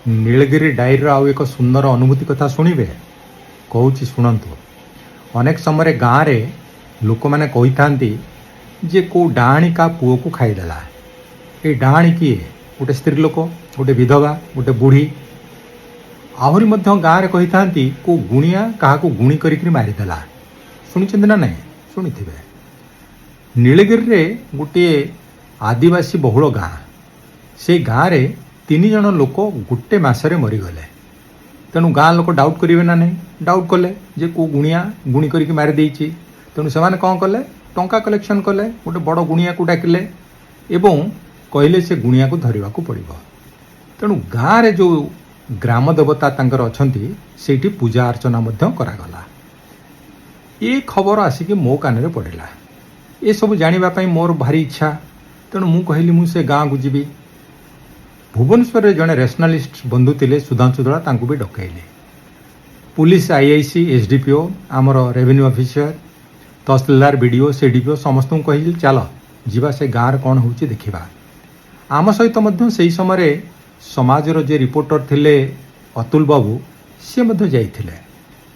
ନୀଳଗିରି ଡାଏରୀର ଆଉ ଏକ ସୁନ୍ଦର ଅନୁଭୂତି କଥା ଶୁଣିବେ। କହୁଛି ଶୁଣନ୍ତୁ। ଅନେକ ସମୟରେ ଗାଁରେ ଲୋକମାନେ କହିଥାନ୍ତି ଯେ କେଉଁ ଡାହାଣୀ କାହା ପୁଅକୁ ଖାଇଦେଲା। ଏ ଡାହାଣୀ କିଏ? ଗୋଟେ ସ୍ତ୍ରୀ ଲୋକ, ଗୋଟେ ବିଧବା, ଗୋଟେ ବୁଢ଼ୀ। ଆହୁରି ମଧ୍ୟ ଗାଁରେ କହିଥାନ୍ତି କେଉଁ ଗୁଣିଆ କାହାକୁ ଗୁଣି କରିକି ମାରିଦେଲା। ଶୁଣିଛନ୍ତି ନା ନାହିଁ? ଶୁଣିଥିବେ। ନୀଳଗିରିରେ ଗୋଟିଏ ଆଦିବାସୀ ବହୁଳ ଗାଁ। ସେଇ ଗାଁରେ 3 ଜଣ ଲୋକ ଗୋଟେ ମାସରେ ମରିଗଲେ। ତେଣୁ ଗାଁ ଲୋକ ଡାଉଟ୍ କରିବେ ନା ନାହିଁ? ଡାଉଟ୍ କଲେ ଯେ କେଉଁ ଗୁଣିଆ ଗୁଣି କରିକି ମାରିଦେଇଛି। ତେଣୁ ସେମାନେ କ'ଣ କଲେ? ଟଙ୍କା କଲେକ୍ସନ୍ କଲେ, ଗୋଟେ ବଡ଼ ଗୁଣିଆକୁ ଡାକିଲେ ଏବଂ କହିଲେ ସେ ଗୁଣିଆକୁ ଧରିବାକୁ ପଡ଼ିବ। ତେଣୁ ଗାଁରେ ଯେଉଁ ଗ୍ରାମ ଦେବତା ତାଙ୍କର ଅଛନ୍ତି ସେଇଠି ପୂଜା ଅର୍ଚ୍ଚନା ମଧ୍ୟ କରାଗଲା। ଏ ଖବର ଆସିକି ମୋ କାନରେ ପଡ଼ିଲା। ଏସବୁ ଜାଣିବା ପାଇଁ ମୋର ଭାରି ଇଚ୍ଛା। ତେଣୁ ମୁଁ କହିଲି ମୁଁ ସେ ଗାଁକୁ ଯିବି। ଭୁବନେଶ୍ୱରରେ ଜଣେ ରେସନାଲିଷ୍ଟ ବନ୍ଧୁ ଥିଲେ ସୁଧାଂଶୁ ଦଳା, ତାଙ୍କୁ ବି ଡକାଇଲେ। ପୁଲିସ, ଆଇଆଇସି, ଏସ୍ଡିପିଓ, ଆମର ରେଭିନ୍ୟୁ ଅଫିସର, ତହସିଲଦାର, ବିଡ଼ିଓ, ସିଡିପିଓ ସମସ୍ତଙ୍କୁ କହିଲି ଚାଲ ଯିବା ସେ ଗାଁରେ କ'ଣ ହେଉଛି ଦେଖିବା। ଆମ ସହିତ ମଧ୍ୟ ସେହି ସମୟରେ ସମାଜର ଯେ ରିପୋର୍ଟର ଥିଲେ ଅତୁଲ ବାବୁ, ସିଏ ମଧ୍ୟ ଯାଇଥିଲେ।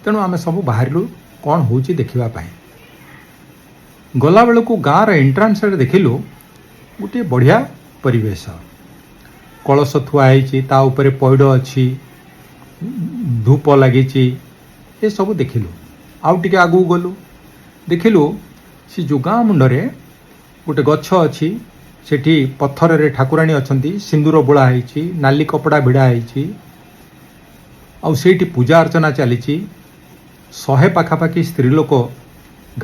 ତେଣୁ ଆମେ ସବୁ ବାହାରିଲୁ କ'ଣ ହେଉଛି ଦେଖିବା ପାଇଁ। ଗଲାବେଳକୁ ଗାଁର ଏଣ୍ଟ୍ରାନ୍ସରେ ଦେଖିଲୁ ଗୋଟିଏ ବଢ଼ିଆ ପରିବେଶ। କଳସ ଥୁଆ ହେଇଛି, ତା ଉପରେ ପଇଡ଼ ଅଛି, ଧୂପ ଲାଗିଛି, ଏସବୁ ଦେଖିଲୁ। ଆଉ ଟିକେ ଆଗକୁ ଗଲୁ, ଦେଖିଲୁ ସେ ଯେଉଁ ଗାଁ ମୁଣ୍ଡରେ ଗୋଟେ ଗଛ ଅଛି, ସେଠି ପଥରରେ ଠାକୁରାଣୀ ଅଛନ୍ତି, ସିନ୍ଦୁର ବୋଳା ହେଇଛି, ନାଲି କପଡ଼ା ଭିଡ଼ା ହେଇଛି, ଆଉ ସେଇଠି ପୂଜା ଅର୍ଚ୍ଚନା ଚାଲିଛି। 100 ପାଖାପାଖି ସ୍ତ୍ରୀ ଲୋକ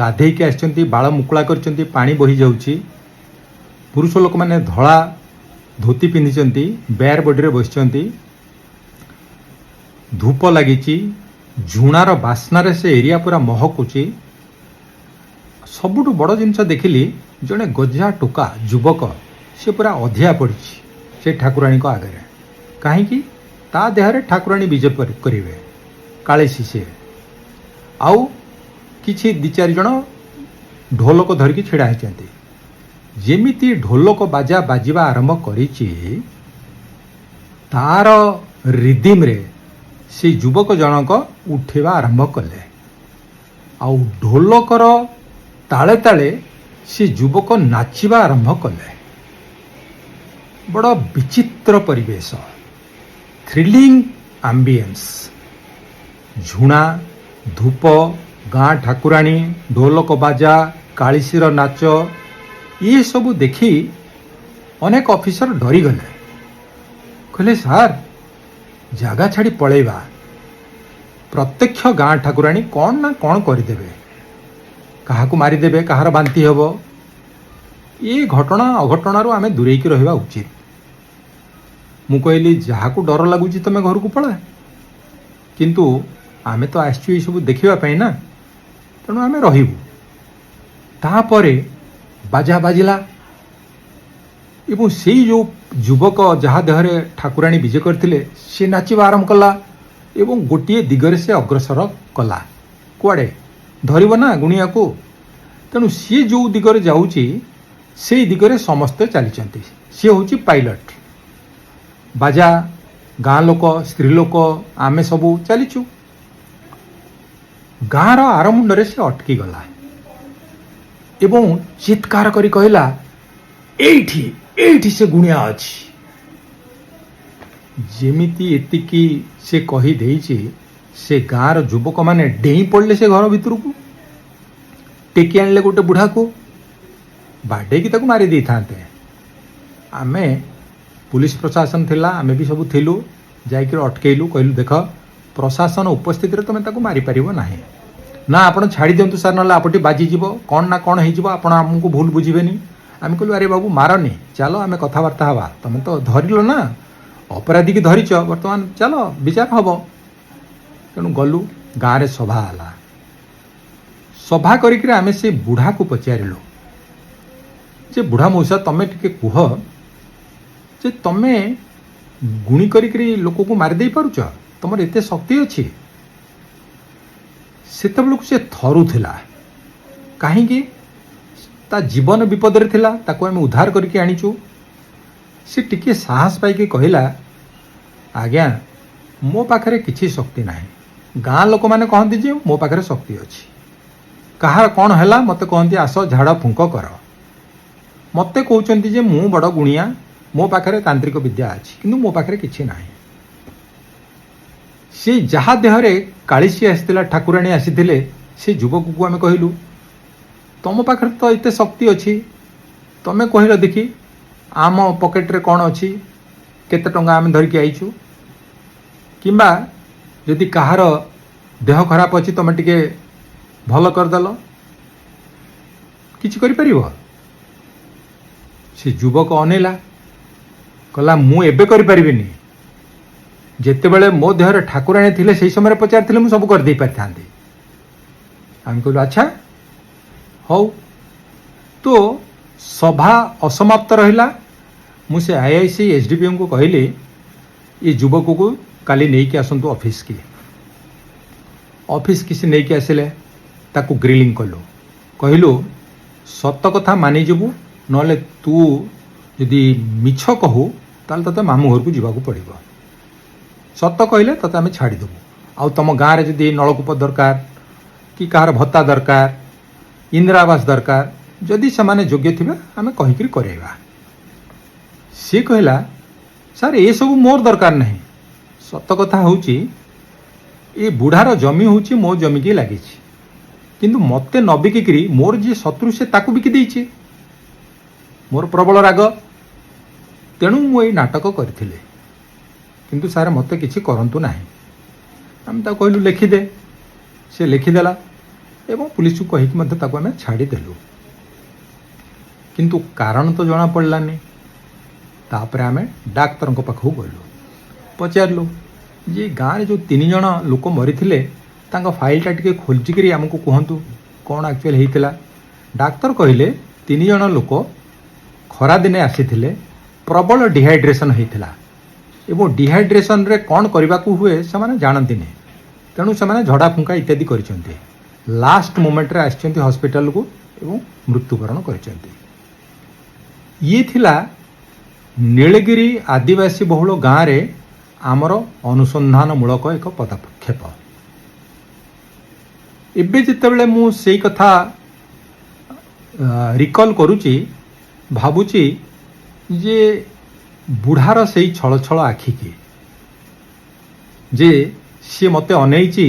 ଗାଧେଇକି ଆସିଛନ୍ତି, ବାଳ ମୁକୁଳା କରିଛନ୍ତି, ପାଣି ବହି ଯାଉଛି। ପୁରୁଷ ଲୋକମାନେ ଧଳା ଧୋତି ପିନ୍ଧିଛନ୍ତି, ବେୟାର ବଡ଼ିରେ ବସିଛନ୍ତି। ଧୂପ ଲାଗିଛି, ଝୁଣାର ବାସ୍ନାରେ ସେ ଏରିଆ ପୁରା ମହକୁଛି। ସବୁଠୁ ବଡ଼ ଜିନିଷ ଦେଖିଲି, ଜଣେ ଗଜା ଟୋକା ଯୁବକ, ସେ ପୁରା ଅଧିଆ ପଡ଼ିଛି ସେ ଠାକୁରାଣୀଙ୍କ ଆଗରେ। କାହିଁକି? ତା ଦେହରେ ଠାକୁରାଣୀ ବିଜେ କରିବେ, କାଳିସୀ ସିଏ। ଆଉ କିଛି 2-4 ଜଣ ଢୋଲକ ଧରିକି ଛିଡ଼ା ହେଇଛନ୍ତି। ଯେମିତି ଢୋଲକ ବାଜା ବାଜିବା ଆରମ୍ଭ କରିଛି, ତାର ରିଦିମରେ ସେ ଯୁବକ ଜଣକ ଉଠିବା ଆରମ୍ଭ କଲେ। ଆଉ ଢୋଲକର ତାଳେ ତାଳେ ସେ ଯୁବକ ନାଚିବା ଆରମ୍ଭ କଲେ। ବଡ଼ ବିଚିତ୍ର ପରିବେଶ, ଥ୍ରିଲିଂ ଆମ୍ବିଏନ୍ସ। ଝୁଣା, ଧୂପ, ଗାଁ ଠାକୁରାଣୀ, ଢୋଲକ ବାଜା, କାଳିସୀର ନାଚ, ଏସବୁ ଦେଖି ଅନେକ ଅଫିସର ଡରିଗଲେ। କହିଲେ ସାର୍, ଜାଗା ଛାଡ଼ି ପଳେଇବା। ପ୍ରତ୍ୟକ୍ଷ ଗାଁ ଠାକୁରାଣୀ କ'ଣ ନା କ'ଣ କରିଦେବେ, କାହାକୁ ମାରିଦେବେ, କାହାର ବାନ୍ତି ହେବ। ଏ ଘଟଣା ଅଘଟଣାରୁ ଆମେ ଦୂରେଇକି ରହିବା ଉଚିତ। ମୁଁ କହିଲି ଯାହାକୁ ଡର ଲାଗୁଛି ତମେ ଘରକୁ ପଳା, କିନ୍ତୁ ଆମେ ତ ଆସିଛୁ ଏସବୁ ଦେଖିବା ପାଇଁ ନା, ତେଣୁ ଆମେ ରହିବୁ। ତାପରେ ବାଜା ବାଜିଲା ଏବଂ ସେଇ ଯେଉଁ ଯୁବକ ଯାହା ଦେହରେ ଠାକୁରାଣୀ ବିଜେ କରିଥିଲେ ସେ ନାଚିବା ଆରମ୍ଭ କଲା ଏବଂ ଗୋଟିଏ ଦିଗରେ ସେ ଅଗ୍ରସର କଲା। କୁଆଡ଼େ? ଧରିବ ନା ଗୁଣିଆକୁ। ତେଣୁ ସିଏ ଯେଉଁ ଦିଗରେ ଯାଉଛି ସେଇ ଦିଗରେ ସମସ୍ତେ ଚାଲିଛନ୍ତି। ସିଏ ହେଉଛି ପାଇଲଟ। ବାଜା, ଗାଁ ଲୋକ, ସ୍ତ୍ରୀ ଲୋକ, ଆମେ ସବୁ ଚାଲିଛୁ। ଗାଁର ଆରମୁଣ୍ଡରେ ସେ ଅଟକିଗଲା ଏବଂ ଚିତ୍କାର କରି କହିଲା, ଏଇଠି ଏଇଠି ସେ ଗୁଣିଆ ଅଛି। ଯେମିତି ଏତିକି ସେ କହିଦେଇଛି, ସେ ଗାଁର ଯୁବକମାନେ ଡେଇଁ ପଡ଼ିଲେ ସେ ଘର ଭିତରକୁ। ଟେକି ଆଣିଲେ ଗୋଟେ ବୁଢ଼ାକୁ, ବାଡ଼େଇକି ତାକୁ ମାରି ଦେଇଥାନ୍ତେ। ଆମେ, ପୁଲିସ ପ୍ରଶାସନ ଥିଲା, ଆମେ ବି ସବୁ ଥିଲୁ, ଯାଇକି ଅଟକେଇଲୁ। କହିଲୁ ଦେଖ, ପ୍ରଶାସନ ଉପସ୍ଥିତିରେ ତୁମେ ତାକୁ ମାରିପାରିବ ନାହିଁ। ନା ଆପଣ ଛାଡ଼ି ଦିଅନ୍ତୁ ସାର୍, ନହେଲେ ଆପଟି ବାଜିଯିବ, କ'ଣ ନା କ'ଣ ହେଇଯିବ, ଆପଣ ଆମକୁ ଭୁଲ ବୁଝିବେନି। ଆମେ କହିଲୁ ଆରେ ବାବୁ ମାରନି, ଚାଲ ଆମେ କଥାବାର୍ତ୍ତା ହେବା। ତମେ ତ ଧରିଲ ନା, ଅପରାଧୀକି ଧରିଛ, ବର୍ତ୍ତମାନ ଚାଲ ବିଚାର ହେବ। ତେଣୁ ଗଲୁ, ଗାଁରେ ସଭା ହେଲା। ସଭା କରିକି ଆମେ ସେ ବୁଢ଼ାକୁ ପଚାରିଲୁ ଯେ ବୁଢ଼ା ମଉସା, ତମେ ଟିକେ କୁହ ଯେ ତମେ ଗୁଣି କରିକି ଲୋକକୁ ମାରିଦେଇ ପାରୁଛ, ତମର ଏତେ ଶକ୍ତି ଅଛି? ସେତେବେଳକୁ ସେ ଥରୁଥିଲା। କାହିଁକି? ତା ଜୀବନ ବିପଦରେ ଥିଲା, ତାକୁ ଆମେ ଉଦ୍ଧାର କରିକି ଆଣିଛୁ। ସେ ଟିକିଏ ସାହସ ପାଇକି କହିଲା ଆଜ୍ଞା ମୋ ପାଖରେ କିଛି ଶକ୍ତି ନାହିଁ। ଗାଁ ଲୋକମାନେ କହନ୍ତି ଯେ ମୋ ପାଖରେ ଶକ୍ତି ଅଛି। କାହାର କ'ଣ ହେଲା ମୋତେ କହନ୍ତି ଆସ ଝାଡ଼ ଫୁଙ୍କ କର। ମୋତେ କହୁଛନ୍ତି ଯେ ମୁଁ ବଡ଼ ଗୁଣିଆ, ମୋ ପାଖରେ ତାନ୍ତ୍ରିକ ବିଦ୍ୟା ଅଛି, କିନ୍ତୁ ମୋ ପାଖରେ କିଛି ନାହିଁ। ସେ ଯାହା ଦେହରେ କାଳିସୀ ଆସିଥିଲା, ଠାକୁରାଣୀ ଆସିଥିଲେ, ସେ ଯୁବକକୁ ଆମେ କହିଲୁ ତମ ପାଖରେ ତ ଏତେ ଶକ୍ତି ଅଛି, ତମେ କହିଲ ଦେଖି ଆମ ପକେଟରେ କ'ଣ ଅଛି, କେତେ ଟଙ୍କା ଆମେ ଧରିକି ଆଇଛୁ, କିମ୍ବା ଯଦି କାହାର ଦେହ ଖରାପ ଅଛି ତମେ ଟିକେ ଭଲ କରିଦେଲ, କିଛି କରିପାରିବ? ସେ ଯୁବକ ଅନେଇଲା, କହିଲା ମୁଁ ଏବେ କରିପାରିବିନି, ଯେତେବେଳେ ମୋ ଦେହରେ ଠାକୁରାଣୀ ଥିଲେ ସେହି ସମୟରେ ପଚାରିଥିଲେ ମୁଁ ସବୁ କରିଦେଇ ପାରିଥାନ୍ତି। ଆମେ କହିଲୁ ଆଚ୍ଛା ହଉ, ତ ସଭା ଅସମାପ୍ତ ରହିଲା। ମୁଁ ସେ ଆଇଆଇସି ଏସ୍ଡିପିଓଙ୍କୁ କହିଲି ଏ ଯୁବକକୁ କାଲି ନେଇକି ଆସନ୍ତୁ ଅଫିସ୍କି। ଅଫିସ୍କି ସେ ନେଇକି ଆସିଲେ, ତାକୁ ଗ୍ରିଲିଂ କଲୁ, କହିଲୁ ସତ କଥା ମାନିଯିବୁ, ନହେଲେ ତୁ ଯଦି ମିଛ କହୁ ତାହେଲେ ତୋତେ ମାମୁଁ ଘରକୁ ଯିବାକୁ ପଡ଼ିବ। ସତ କହିଲେ ତୋତେ ଆମେ ଛାଡ଼ିଦେବୁ। ଆଉ ତମ ଗାଁରେ ଯଦି ନଳକୂପ ଦରକାର କି କାହାର ଭତ୍ତା ଦରକାର, ଇନ୍ଦିରା ଆବାସ ଦରକାର, ଯଦି ସେମାନେ ଯୋଗ୍ୟ ଥିବେ ଆମେ କହିକିରି କରାଇବା। ସିଏ କହିଲା ସାର୍ ଏସବୁ ମୋର ଦରକାର ନାହିଁ। ସତ କଥା ହେଉଛି ଏ ବୁଢ଼ାର ଜମି ହେଉଛି ମୋ ଜମିକି ଲାଗିଛି, କିନ୍ତୁ ମୋତେ ନ ବିକିକିରି ମୋର ଯିଏ ଶତ୍ରୁ ସେ ତାକୁ ବିକି ଦେଇଛି। ମୋର ପ୍ରବଳ ରାଗ, ତେଣୁ ମୁଁ ଏଇ ନାଟକ କରିଥିଲି, କିନ୍ତୁ ସାର୍ ମୋତେ କିଛି କରନ୍ତୁ ନାହିଁ। ଆମେ ତାକୁ କହିଲୁ ଲେଖିଦେ, ସେ ଲେଖିଦେଲା ଏବଂ ପୁଲିସକୁ କହିକି ମଧ୍ୟ ତାକୁ ଆମେ ଛାଡ଼ିଦେଲୁ। କିନ୍ତୁ କାରଣ ତ ଜଣାପଡ଼ିଲାନି। ତାପରେ ଆମେ ଡାକ୍ତରଙ୍କ ପାଖକୁ ଗଲୁ, ପଚାରିଲୁ ଯେ ଗାଁରେ ଯେଉଁ 3 ଜଣ ଲୋକ ମରିଥିଲେ ତାଙ୍କ ଫାଇଲଟା ଟିକେ ଖୋଲିକିରି ଆମକୁ କୁହନ୍ତୁ କ'ଣ ଆକ୍ଚୁଆଲି ହେଇଥିଲା। ଡାକ୍ତର କହିଲେ 3 ଜଣ ଲୋକ ଖରାଦିନେ ଆସିଥିଲେ, ପ୍ରବଳ ଡିହାଇଡ୍ରେସନ୍ ହେଇଥିଲା ଏବଂ ଡିହାଇଡ୍ରେସନ୍ରେ କ'ଣ କରିବାକୁ ହୁଏ ସେମାନେ ଜାଣନ୍ତିନି, ତେଣୁ ସେମାନେ ଝଡ଼ା ଫୁଙ୍କା ଇତ୍ୟାଦି କରିଛନ୍ତି। ଲାଷ୍ଟ ମୋମେଣ୍ଟରେ ଆସିଛନ୍ତି ହସ୍ପିଟାଲକୁ ଏବଂ ମୃତ୍ୟୁବରଣ କରିଛନ୍ତି। ଇଏ ଥିଲା ନୀଳଗିରି ଆଦିବାସୀ ବହୁଳ ଗାଁରେ ଆମର ଅନୁସନ୍ଧାନମୂଳକ ଏକ ପଦକ୍ଷେପ। ଏବେ ଯେତେବେଳେ ମୁଁ ସେଇ କଥା ରିକଲ୍ କରୁଛି, ଭାବୁଛି ଯେ ବୁଢ଼ାର ସେଇ ଛଳ ଛଳ ଆଖିକି, ଯେ ସିଏ ମୋତେ ଅନେଇଛି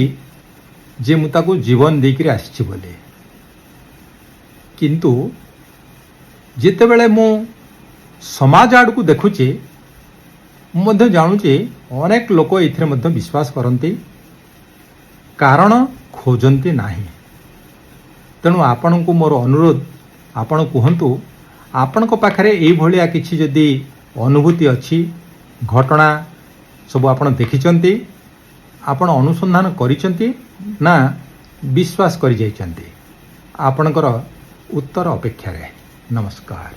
ଯେ ମୁଁ ତାକୁ ଜୀବନ ଦେଇକରି ଆସିଛି ବୋଲି। କିନ୍ତୁ ଯେତେବେଳେ ମୁଁ ସମାଜ ଆଡ଼କୁ ଦେଖୁଛି, ମୁଁ ମଧ୍ୟ ଜାଣୁଛି ଅନେକ ଲୋକ ଏଥିରେ ମଧ୍ୟ ବିଶ୍ୱାସ କରନ୍ତି, କାରଣ ଖୋଜନ୍ତି ନାହିଁ। ତେଣୁ ଆପଣଙ୍କୁ ମୋର ଅନୁରୋଧ, ଆପଣ କୁହନ୍ତୁ ଆପଣଙ୍କ ପାଖରେ ଏଇଭଳିଆ କିଛି ଯଦି ଅନୁଭୂତି ଅଛି, ଘଟଣା ସବୁ ଆପଣ ଦେଖିଛନ୍ତି, ଆପଣ ଅନୁସନ୍ଧାନ କରିଛନ୍ତି ନା ବିଶ୍ୱାସ କରିଯାଇଛନ୍ତି। ଆପଣଙ୍କର ଉତ୍ତର ଅପେକ୍ଷାରେ। ନମସ୍କାର।